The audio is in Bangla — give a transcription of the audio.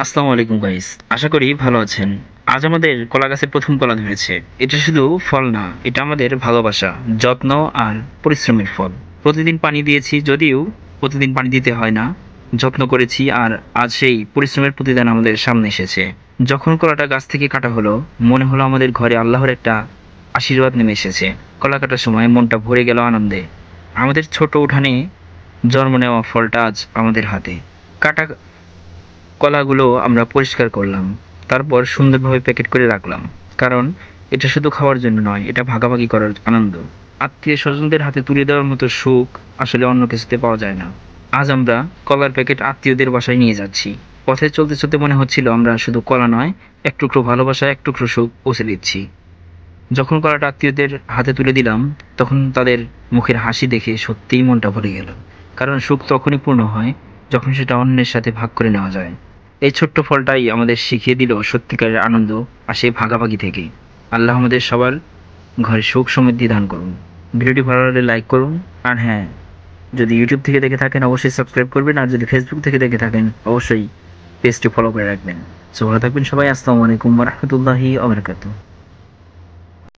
আসসালামু আলাইকুম গাইস, আশা করি ভালো আছেন। আজ আমাদের কলা গাছের প্রথম কলা ধরেছে। এটা শুধু ফল না, এটা আমাদের ভালোবাসা, যত্ন আর পরিশ্রমের ফল। প্রতিদিন পানি দিয়েছি, যদিও প্রতিদিন পানি দিতে হয় না। যত্ন করেছি আর আজ সেই পরিশ্রমের প্রতিদান আমাদের সামনে এসেছে। যখন কলাটা গাছ থেকে কাটা হলো, মনে হলো আমাদের ঘরে আল্লাহর একটা আশীর্বাদ নেমে এসেছে। কলা কাটার সময় মনটা ভরে গেল আনন্দে। আমাদের ছোট উঠানে জন্ম নেওয়া ফলটা আজ আমাদের হাতে। কাটা কলাগুলো আমরা পরিষ্কার করলাম, তারপর সুন্দরভাবে প্যাকেট করে রাখলাম। কারণ এটা শুধু খাওয়ার জন্য নয়, এটা ভাগাভাগি করার আনন্দ। আত্মীয় স্বজনদের হাতে তুলে দেওয়ার মতো সুখ আসলে অন্য কিছুতে পাওয়া যায় না। আজ আমরা কলার প্যাকেট আত্মীয়দের বাসায় নিয়ে যাচ্ছি। পথে চলতে চলতে মনে হচ্ছিল আমরা শুধু কলা নয়, এক টুকরো ভালোবাসা, এক টুকরো সুখ পৌঁছে দিচ্ছি। যখন কলাটা আত্মীয়দের হাতে তুলে দিলাম, তখন তাদের মুখের হাসি দেখে সত্যিই মনটা ভরে গেল। কারণ সুখ তখনই পূর্ণ হয় যখন সেটা অন্যের সাথে ভাগ করে নেওয়া যায়। এই ছোট্ট ফলটাই আমাদের শিখিয়ে দিল সত্যিকারের আনন্দ আসে ভাগাভাগি থেকে। আল্লাহ আমাদের সবার ঘরে সুখ সমৃদ্ধি দান করুন। ভিডিওটি ভালো লাগলে লাইক করুন। আর হ্যাঁ, যদি ইউটিউব থেকে দেখে থাকেন অবশ্যই সাবস্ক্রাইব করবেন, আর যদি ফেসবুক থেকে দেখে থাকেন অবশ্যই পেজটি ফলো করে রাখবেন। সো ভালো থাকবেন সবাই। আসসালামু আলাইকুম ওয়া রাহমাতুল্লাহি ওয়া বারাকাতুহু।